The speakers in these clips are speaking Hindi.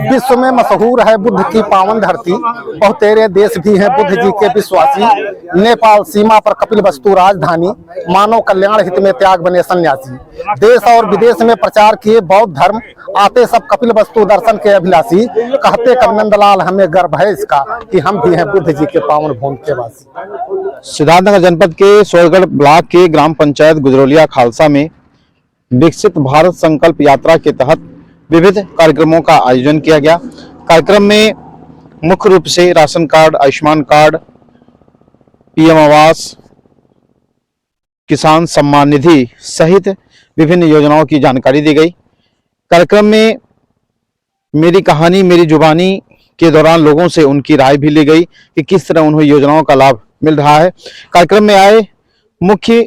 विश्व में मशहूर है बुद्ध की पावन धरती, बहुतेरे देश भी हैं बुद्ध जी के विश्वासी। नेपाल सीमा पर कपिलवस्तु राजधानी, मानव कल्याण हित में त्याग बने सन्यासी। देश और विदेश में प्रचार किए बौद्ध धर्म, आते सब कपिलवस्तु दर्शन के अभिलाषी। कहते कवि नंदलाल हमें गर्व है इसका कि हम भी हैं बुद्ध जी के पावन भूमि के वासी। सिद्धार्थनगर जनपद के सोहगढ़ ब्लॉक के ग्राम पंचायत गुजरौलिया खालसा में विकसित भारत संकल्प यात्रा के तहत विविध कार्यक्रमों का आयोजन किया गया। कार्यक्रम में मुख्य रूप से ration card, Ayushman card, PM आवास, किसान सम्मान निधि सहित विभिन्न योजनाओं की जानकारी दी गई। कार्यक्रम में मेरी कहानी मेरी जुबानी के दौरान लोगों से उनकी राय भी ली गई कि किस तरह उन्हें योजनाओं का लाभ मिल रहा है। कार्यक्रम में आए मुख्य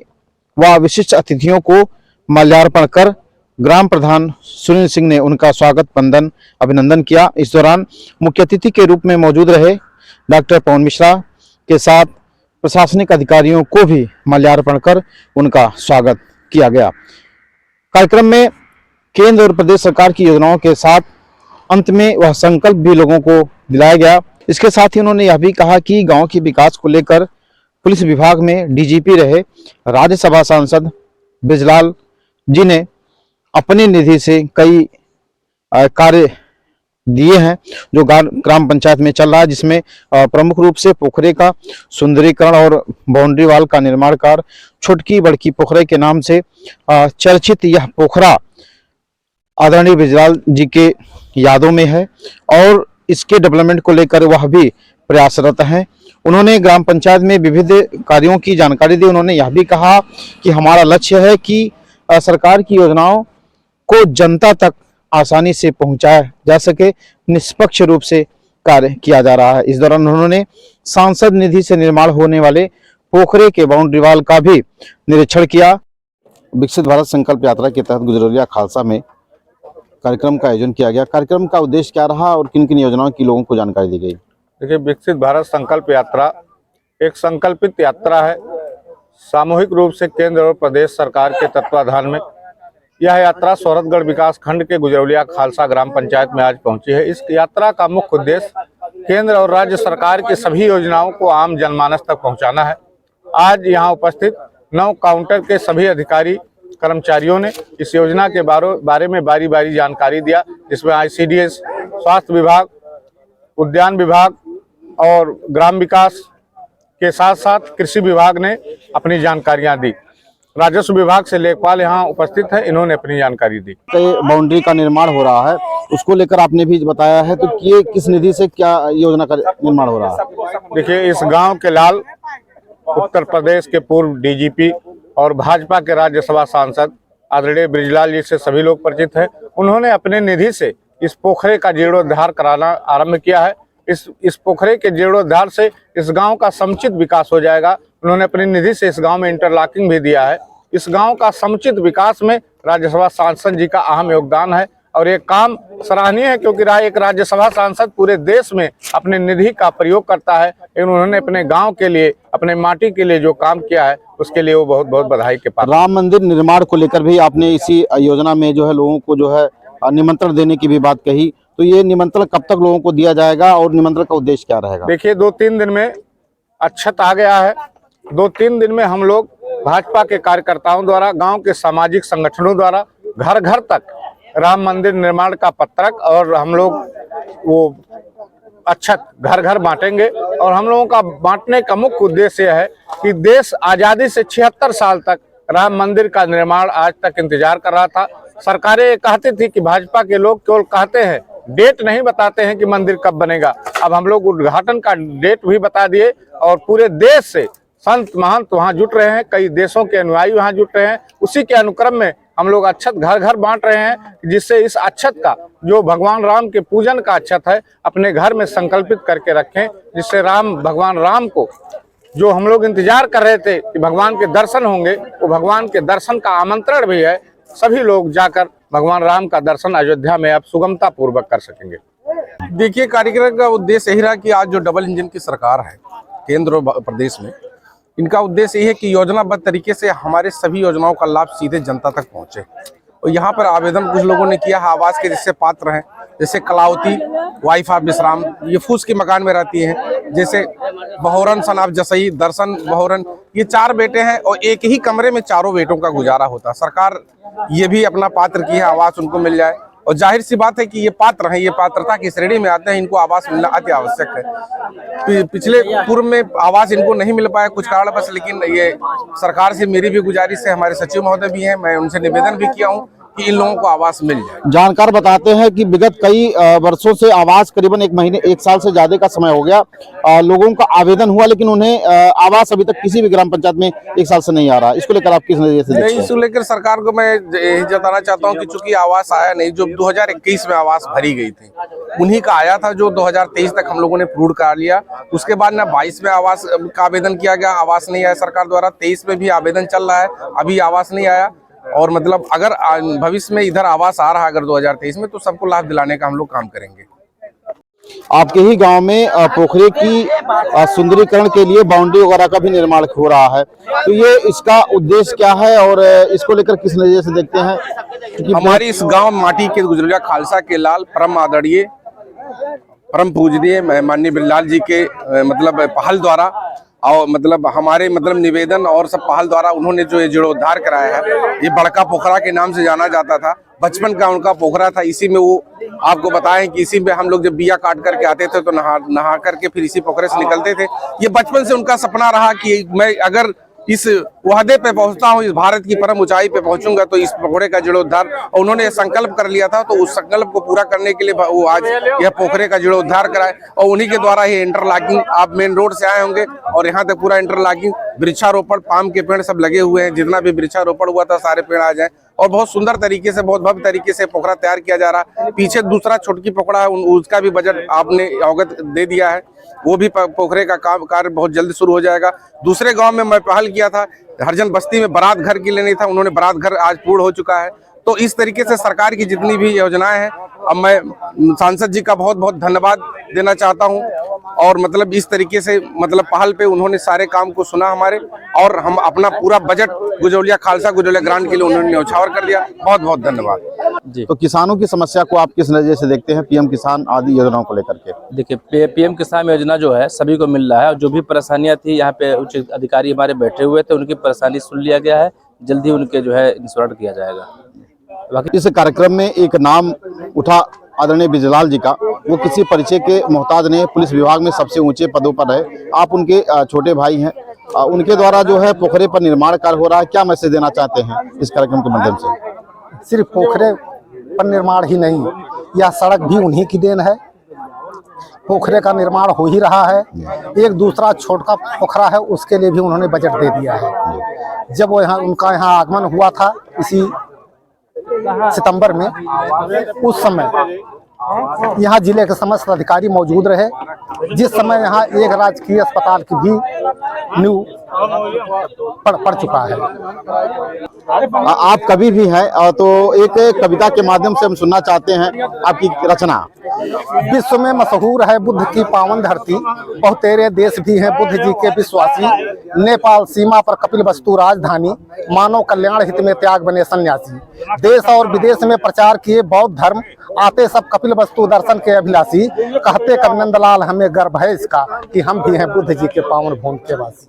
व विशिष्ट अतिथियों को माल्यार्पण कर ग्राम प्रधान सुनील सिंह ने उनका स्वागत वंदन अभिनंदन किया। इस दौरान मुख्य अतिथि के रूप में मौजूद रहे डॉक्टर पवन मिश्रा के साथ प्रशासनिक अधिकारियों को भी माल्यार्पण कर उनका स्वागत किया गया। कार्यक्रम में केंद्र और प्रदेश सरकार की योजनाओं के साथ अंत में वह संकल्प भी लोगों को दिलाया गया। इसके साथ ही उन्होंने यह भी कहा कि गांव के विकास को लेकर पुलिस विभाग में डीजीपी रहे राज्यसभा सांसद ब्रिजलाल जी ने अपनी निधि से कई कार्य दिए हैं जो ग्राम पंचायत में चल रहा है, जिसमें प्रमुख रूप से पोखरे का सुंदरीकरण और बाउंड्री वाल का निर्माण कार्य। छुटकी बड़की पोखरे के नाम से चर्चित यह पोखरा आदरणीय ब्रिजलाल जी के यादों में है और इसके डेवलपमेंट को लेकर वह भी प्रयासरत हैं। उन्होंने ग्राम पंचायत में विविध कार्यों की जानकारी दी। उन्होंने यह भी कहा कि हमारा लक्ष्य है कि सरकार की योजनाओं को जनता तक आसानी से पहुंचाया जा सके, निष्पक्ष रूप से कार्य किया जा रहा है। इस दौरान उन्होंने सांसद निधि से निर्माण होने वाले पोखरे के बाउंड्री वाल का भी निरीक्षण किया। विकसित भारत संकल्प यात्रा के तहत गुजरौलिया खालसा में कार्यक्रम का आयोजन किया गया। कार्यक्रम का उद्देश्य क्या रहा और किन किन योजनाओं की लोगों को जानकारी दी गई? देखिए, विकसित भारत संकल्प यात्रा एक संकल्पित यात्रा है, सामूहिक रूप से केंद्र और प्रदेश सरकार के तत्वाधान में। यह यात्रा सोहरतगढ़ विकास खंड के गुजरौलिया खालसा ग्राम पंचायत में आज पहुंची है। इस यात्रा का मुख्य उद्देश्य केंद्र और राज्य सरकार की सभी योजनाओं को आम जनमानस तक पहुंचाना है। आज यहां उपस्थित 9 काउंटर के सभी अधिकारी कर्मचारियों ने इस योजना के बारे में बारी बारी जानकारी दिया, जिसमें ICDS, स्वास्थ्य विभाग, उद्यान विभाग और ग्राम विकास के साथ साथ कृषि विभाग ने अपनी जानकारियां दी। राजस्व विभाग से लेखपाल यहाँ उपस्थित है, इन्होंने अपनी जानकारी दी। बाउंड्री का निर्माण हो रहा है, उसको लेकर आपने भी बताया है, तो ये किस निधि से क्या योजना का निर्माण हो रहा है? देखिए, इस गांव के लाल उत्तर प्रदेश के पूर्व DGP और भाजपा के राज्यसभा सांसद आदरणीय ब्रिजलाल जी से सभी लोग परिचित हैं। उन्होंने अपने निधि से इस पोखरे का जीर्णोद्धार कराना आरंभ किया है। इस पोखरे के जीर्णोद्धार से इस गांव का समुचित विकास हो जाएगा। उन्होंने अपनी निधि से इस गांव में इंटरलॉकिंग भी दिया है। इस गांव का समुचित विकास में राज्यसभा सांसद जी का अहम योगदान है और ये काम सराहनीय है, क्योंकि एक राज्यसभा सांसद पूरे देश में अपने निधि का प्रयोग करता है। उन्होंने अपने गांव के लिए, अपने माटी के लिए जो काम किया है, उसके लिए वो बहुत बहुत बधाई के पात्र। राम मंदिर निर्माण को लेकर भी आपने इसी योजना में जो है लोगों को जो है निमंत्रण देने की भी बात कही, तो ये निमंत्रण कब तक लोगों को दिया जाएगा और निमंत्रण का उद्देश्य क्या रहेगा? देखिए, 2-3 दिन में अक्षत आ गया है। 2-3 दिन में हम लोग भाजपा के कार्यकर्ताओं द्वारा, गांव के सामाजिक संगठनों द्वारा घर घर तक राम मंदिर निर्माण का पत्रक और हम लोग वो अक्षत घर घर बांटेंगे। और हम लोगों का बांटने का मुख्य उद्देश्य है कि देश आजादी से 76 साल तक राम मंदिर का निर्माण आज तक इंतजार कर रहा था। सरकारें कहती थी कि भाजपा के लोग केवल कहते हैं, डेट नहीं बताते हैं कि मंदिर कब बनेगा। अब हम लोग उद्घाटन का डेट भी बता दिए और पूरे देश से संत महंत वहां जुट रहे हैं, कई देशों के अनुयायी वहां जुट रहे हैं। उसी के अनुक्रम में हम लोग अक्षत घर घर बांट रहे हैं, जिससे इस अक्षत का जो भगवान राम के पूजन का अक्षत है अपने घर में संकल्पित करके रखें, जिससे भगवान राम को जो हम लोग इंतजार कर रहे थे कि भगवान के दर्शन होंगे, वो भगवान के दर्शन का आमंत्रण भी है। सभी लोग जाकर भगवान राम का दर्शन अयोध्या में अब सुगमता पूर्वक कर सकेंगे। देखिए, कार्यक्रम का उद्देश्य यही रहा कि आज जो डबल इंजन की सरकार है केंद्र और प्रदेश में, इनका उद्देश्य यही है कि योजनाबद्ध तरीके से हमारे सभी योजनाओं का लाभ सीधे जनता तक पहुंचे। और यहाँ पर आवेदन कुछ लोगों ने किया है आवास के, जिससे पात्र हैं, जैसे कलावती वाइफ ऑफ विश्राम, ये फूस के मकान में रहती हैं। जैसे बहोरन सन ऑफ जसई, दर्शन बहोरन, ये 4 बेटे हैं और एक ही कमरे में चारों बेटों का गुजारा होता है। सरकार ये भी अपना पात्र की है, आवास उनको मिल जाए। और जाहिर सी बात है कि ये पात्र हैं, ये पात्रता की श्रेणी में आते हैं, इनको आवास मिलना अति आवश्यक है। पिछले पूर्व में आवास इनको नहीं मिल पाया कुछ कारणवश, लेकिन ये सरकार से मेरी भी गुजारिश है, हमारे सचिव महोदय भी हैं, मैं उनसे निवेदन भी किया हूँ कि इन लोगों को आवास मिल जाए। जानकार बताते हैं कि विगत कई वर्षों से आवास करीबन 1 साल से ज्यादा का समय हो गया लोगों का आवेदन हुआ, लेकिन उन्हें आवास अभी तक किसी भी ग्राम पंचायत में 1 साल से नहीं आ रहा। इसको लेकर आप किस नजरिए से देखते हैं? इसको लेकर सरकार को मैं यही जताना चाहता हूं कि चूंकि आवास आया नहीं, जो 2021 में आवास भरी गई थी उन्हीं का आया था, जो 2023 तक हम लोगों ने पूर्ण कर लिया। उसके बाद ना 22 में आवास का आवेदन किया गया, आवास नहीं आया सरकार द्वारा। 23 में भी आवेदन चल रहा है, अभी आवास नहीं आया। और मतलब अगर भविष्य में इधर आवास आ रहा है अगर 2023 में, तो सबको लाभ दिलाने का हम लोग काम करेंगे। आपके ही गांव में पोखरे की सुंदरीकरण के लिए बाउंड्री वगैरह का भी निर्माण हो रहा है, तो ये इसका उद्देश्य क्या है और इसको लेकर किस नजरिए से देखते हैं? क्योंकि हमारी इस गांव माटी के गुजरिया खालसा के लाल परम आदरणीय परम पूजनीय माननीय बिरलाल जी के मतलब पहल द्वारा और मतलब हमारे मतलब निवेदन और सब पहल द्वारा उन्होंने जो ये जीर्णोद्धार कराया है। ये बड़का पोखरा के नाम से जाना जाता था, बचपन का उनका पोखरा था। इसी में वो आपको बताएं कि इसी में हम लोग जब बिया काट करके आते थे तो नहा करके फिर इसी पोखरे से निकलते थे। ये बचपन से उनका सपना रहा कि मैं अगर इस वहदे पे पहुंचता हूं, इस भारत की परम ऊंचाई पे पहुंचूंगा, तो इस पोखरे का जीर्णोद्धार, और उन्होंने संकल्प कर लिया था, तो उस संकल्प को पूरा करने के लिए वो आज यह पोखरे का जीर्णोद्धार कराए। और उन्हीं के द्वारा ये इंटरलॉकिंग, आप मेन रोड से आए होंगे और यहाँ तक पूरा इंटरलॉकिंग, वृक्षारोपण, पाम के पेड़ सब लगे हुए हैं, जितना भी वृक्षारोपण हुआ था सारे पेड़ आ जाए। और बहुत सुंदर तरीके से, बहुत भव्य तरीके से पोखरा तैयार किया जा रहा है। पीछे दूसरा छोटकी पोखरा है, उसका भी बजट आपने अवगत दे दिया है, वो भी पोखरे का कार्य बहुत जल्द शुरू हो जाएगा। दूसरे गांव में मैं पहल किया था, हरजन बस्ती में बारात घर के लिए नहीं था, उन्होंने बारात घर आज पूर्ण हो चुका है। तो इस तरीके से सरकार की जितनी भी योजनाएं हैं, अब मैं सांसद जी का बहुत बहुत धन्यवाद देना चाहता हूं। और मतलब इस तरीके से मतलब पहल पे उन्होंने सारे काम को सुना हमारे, और हम अपना पूरा बजट गुजौलिया खालसा गुजौलिया ग्रांट के लिए उन्होंने न्यौछावर कर दिया। बहुत बहुत धन्यवाद जी। तो किसानों की समस्या को आप किस नजरिए से देखते हैं, पीएम किसान आदि योजनाओं को लेकर के? देखिए, पीएम किसान योजना जो है सभी को मिल रहा है, और जो भी परेशानियां थी यहाँ पे उच्च अधिकारी हमारे बैठे हुए थे, उनकी परेशानी सुन लिया गया है। जल्दी उनके जो है इंश्योरेंस किया जाएगा। बाकी इस कार्यक्रम में एक नाम उठा आदरणीय बिरलाल जी का। वो किसी परिचय के मोहताज नहीं, पुलिस विभाग में सबसे ऊंचे पदों पर रहे। आप उनके छोटे भाई हैं। उनके द्वारा जो है पोखरे पर निर्माण कार्य हो रहा है, क्या मैसेज देना चाहते हैं इस कार्यक्रम के माध्यम से? सिर्फ पोखरे पर निर्माण ही नहीं, यह सड़क भी उन्हीं की देन है। पोखरे का निर्माण हो ही रहा है। एक दूसरा छोटा पोखरा है, उसके लिए भी उन्होंने बजट दे दिया है। जब वो उनका यहाँ आगमन हुआ था इसी सितंबर में, उस समय यहाँ जिले के समस्त अधिकारी मौजूद रहे। जिस समय यहाँ एक राजकीय अस्पताल की भी नींव पड़ चुका है। आप कवि भी हैं, तो एक कविता के माध्यम से हम सुनना चाहते हैं आपकी रचना। विश्व में मशहूर है बुद्ध की पावन धरती, बहुतेरे देश भी हैं बुद्ध जी के विश्वासी। नेपाल सीमा पर कपिलवस्तु राजधानी, मानव कल्याण हित में त्याग बने सन्यासी। देश और विदेश में प्रचार किए बौद्ध धर्म, आते सब कपिलवस्तु दर्शन के अभिलाषी। कहते कवि नंदलाल हमें गर्व है इसका कि हम भी हैं बुद्ध जी के पावन भूमि के वासी।